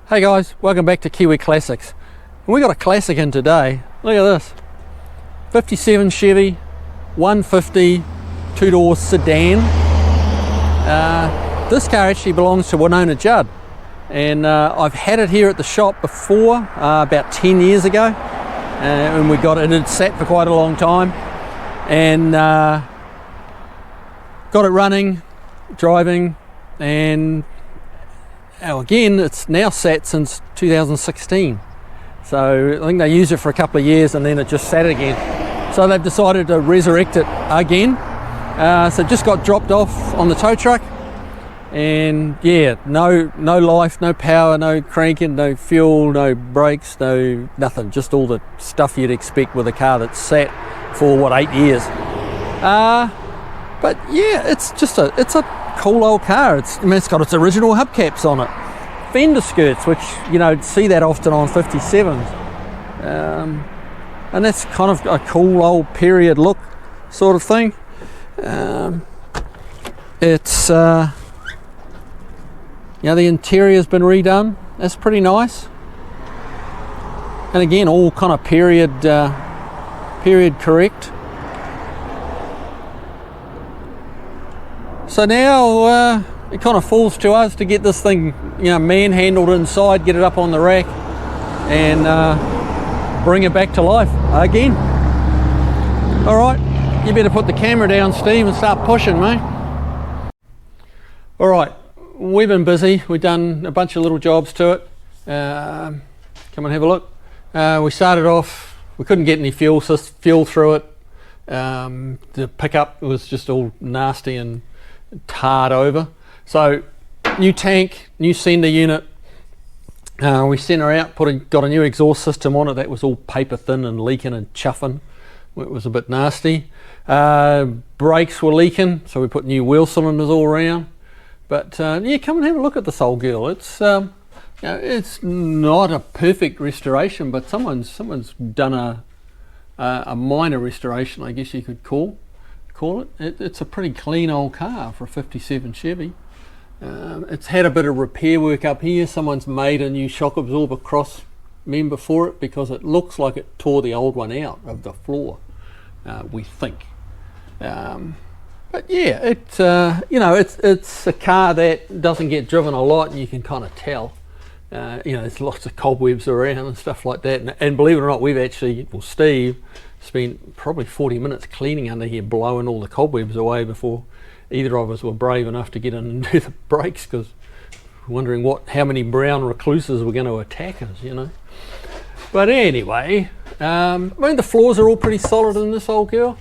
Hey guys, welcome back to Kiwi Classics. And we got a classic in today. Look at this. 57 Chevy, 150, two-door sedan. This car actually belongs to Winona Judd. And I've had it here at the shop before, about 10 years ago. And we got it, it sat for quite a long time. And got it running, driving, and again, it's now sat since 2016. So I think they used it for a couple of years and then it just sat again. So they've decided to resurrect it again. So it just got dropped off on the tow truck. And yeah, no life, no power, no cranking, no fuel, no brakes, no nothing. Just all the stuff you'd expect with a car that's sat for, what, 8 years. But yeah, it's a cool old car. It's got its original hubcaps on it, fender skirts, which see that often on 57s, and that's kind of a cool old period look sort of thing. It's the interior's been redone. That's pretty nice, and again, all kind of period correct. So now it kind of falls to us to get this thing, manhandled inside, get it up on the rack, and bring it back to life again. All right, you better put the camera down, Steve, and start pushing, mate. All right, we've been busy. We've done a bunch of little jobs to it. Come and have a look. We started off, we couldn't get any fuel through it. The pickup was just all nasty and tarred over. So new tank, new sender unit. We sent her out, got a new exhaust system on it that was all paper thin and leaking and chuffing. It was a bit nasty. Brakes were leaking, so we put new wheel cylinders all around. But yeah, come and have a look at this old girl. It's it's not a perfect restoration, but someone's done a minor restoration, I guess you could call it. It's a pretty clean old car for a 57 Chevy. It's had a bit of repair work up here. Someone's made a new shock absorber cross member for it because it looks like it tore the old one out of the floor, we think. But yeah, it's a car that doesn't get driven a lot, and you can kind of tell. There's lots of cobwebs around and stuff like that. And believe it or not, Steve spent probably 40 minutes cleaning under here, blowing all the cobwebs away before either of us were brave enough to get in and do the brakes, because we're wondering how many brown recluses were going to attack us, But anyway, the floors are all pretty solid in this old girl.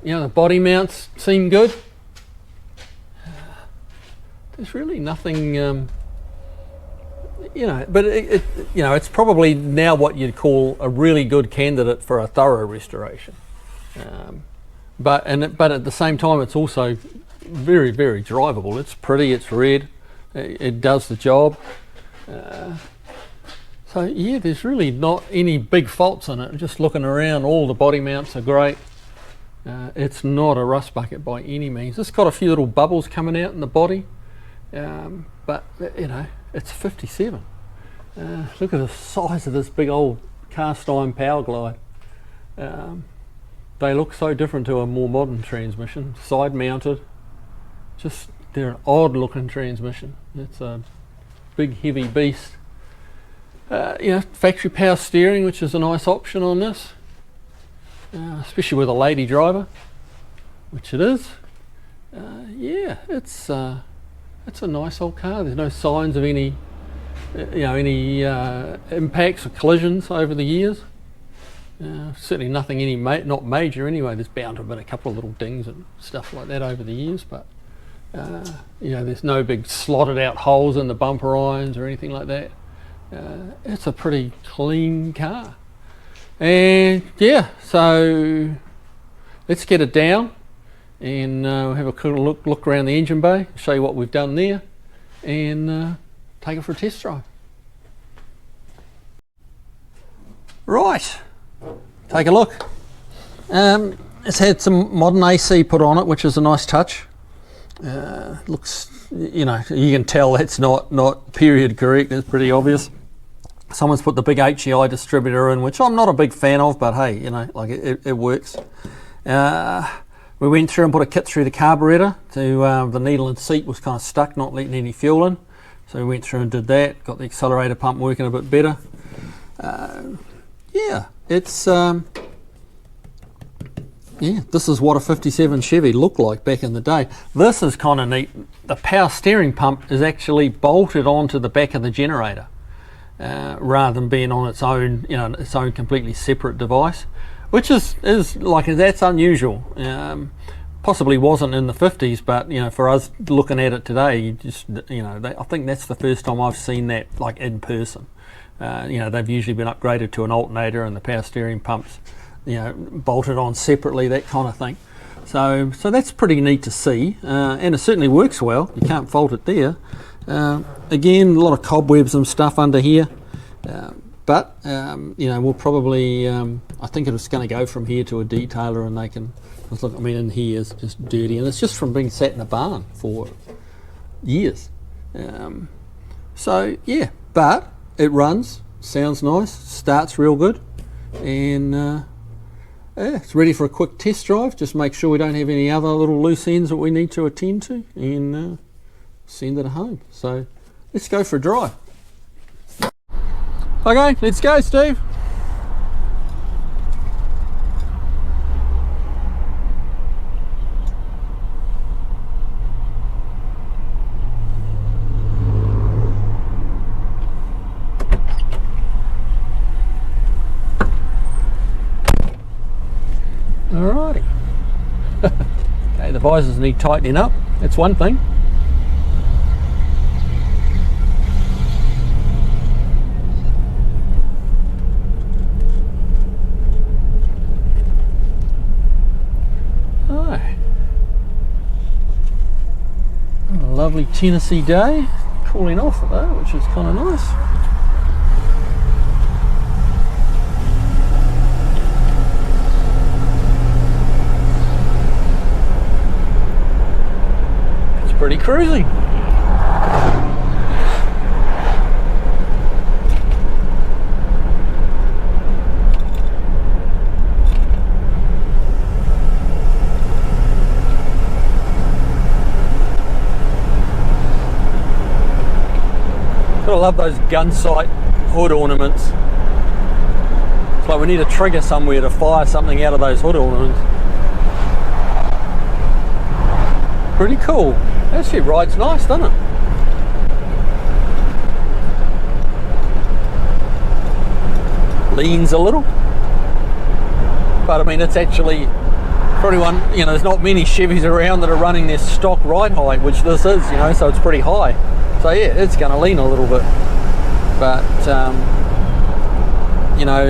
The body mounts seem good. There's really nothing, but it's probably now what you'd call a really good candidate for a thorough restoration. But at the same time, it's also very, very drivable. It's pretty, it's red, it does the job. So yeah, there's really not any big faults in it. Just looking around, all the body mounts are great. It's not a rust bucket by any means. It's got a few little bubbles coming out in the body, but it's 57. Look at the size of this big old cast iron power glide. They look so different to a more modern transmission, side mounted. They're an odd looking transmission. It's a big heavy beast. Factory power steering, which is a nice option on this, especially with a lady driver, which it is. Yeah, it's a nice old car. There's no signs of any impacts or collisions over the years. Certainly nothing not major anyway. There's bound to have been a couple of little dings and stuff like that over the years, but there's no big slotted out holes in the bumper irons or anything like that. It's a pretty clean car. And yeah, so let's get it down and have a cool look around the engine bay, show you what we've done there, and take it for a test drive. Right, take a look. It's had some modern AC put on it, which is a nice touch. Looks you know, you can tell that's not period correct. It's pretty obvious. Someone's put the big HEI distributor in, which I'm not a big fan of, but hey, you know, like it works. We went through and put a kit through the carburetor to the needle and seat was kind of stuck, not letting any fuel in. So we went through and did that, got the accelerator pump working a bit better. Yeah, it's yeah, this is what a 57 Chevy looked like back in the day. This is kind of neat. The power steering pump is actually bolted onto the back of the generator, rather than being on its own, you know, its own completely separate device, which is like, that's unusual. Possibly wasn't in the 50s, but you know, for us looking at it today, you just, you know, I think that's the first time I've seen that like in person. You know, they've usually been upgraded to an alternator and the power steering pumps, you know, bolted on separately, that kind of thing. So that's pretty neat to see, and it certainly works well. You can't fault it there. Again, a lot of cobwebs and stuff under here, but you know, we'll probably, I think it's going to go from here to a detailer, and they can, because look, I mean, in here is just dirty, and it's just from being sat in a barn for years. So yeah, but it runs, sounds nice, starts real good, and yeah, it's ready for a quick test drive. Just make sure we don't have any other little loose ends that we need to attend to, and send it home. So let's go for a drive. Okay, let's go, Steve. Alrighty. Okay, the visors need tightening up. That's one thing. A lovely Tennessee day. Cooling off though, which is kind of nice. Pretty cruisy. I love those gun sight hood ornaments. It's like we need a trigger somewhere to fire something out of those hood ornaments. Pretty cool. Actually rides nice, doesn't it? Leans a little, but I mean, it's actually, for anyone, you know, there's not many Chevys around that are running their stock ride height, which this is, you know, so it's pretty high. So yeah, it's going to lean a little bit, but you know,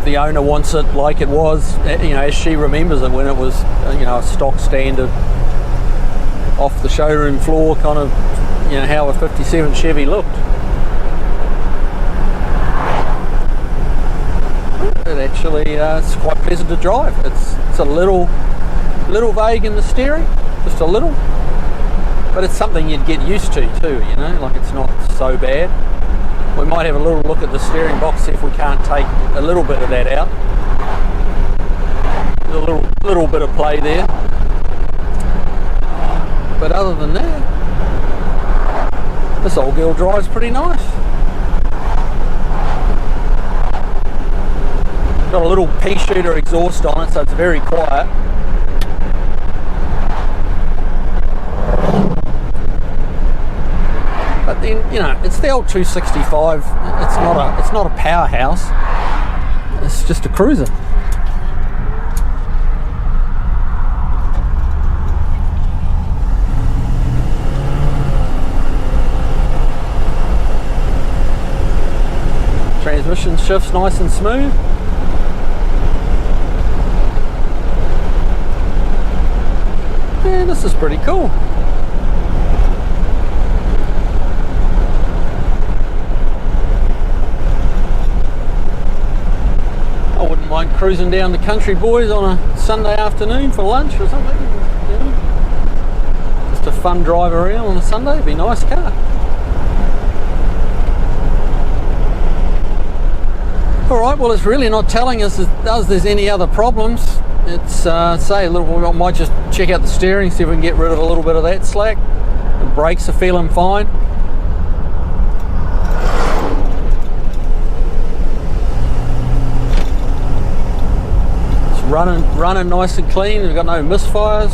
the owner wants it like it was, you know, as she remembers it when it was, you know, a stock standard, off the showroom floor, kind of, you know, how a 57 Chevy looked. It actually, it's quite pleasant to drive. It's a little vague in the steering, just a little, but it's something you'd get used to too, you know, like it's not so bad. We might have a little look at the steering box, see if we can't take a little bit of that out. There's a little bit of play there. But other than that, this old girl drives pretty nice. Got a little pea shooter exhaust on it, so it's very quiet. But then, you know, it's the old 265. It's not a powerhouse. It's just a cruiser. Transmission shifts nice and smooth. Yeah, this is pretty cool. I wouldn't mind cruising down the country, boys, on a Sunday afternoon for lunch or something. You know? Just a fun drive around on a Sunday. It'd be a nice car. Alright, well, it's really not telling us that there's any other problems. It's say a little, we might just check out the steering, see if we can get rid of a little bit of that slack. The brakes are feeling fine. It's running nice and clean. We've got no misfires.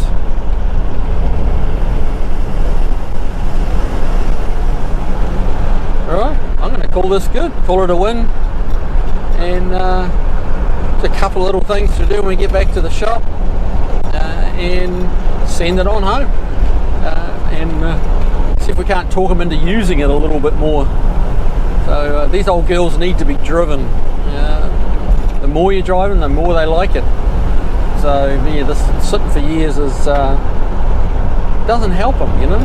Alright, I'm going to call this good. Call it a win. And just a couple of little things to do when we get back to the shop, and send it on home, and see if we can't talk them into using it a little bit more. So these old girls need to be driven. The more you drive them, the more they like it. So yeah, this sitting for years doesn't help them, you know.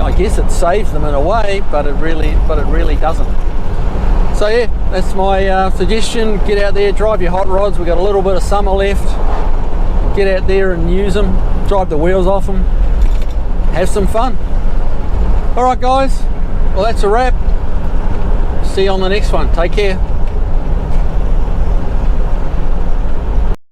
I guess it saves them in a way, but it really doesn't. So yeah, that's my suggestion. Get out there, drive your hot rods. We've got a little bit of summer left. Get out there and use them. Drive the wheels off them. Have some fun. Alright guys, well that's a wrap. See you on the next one. Take care.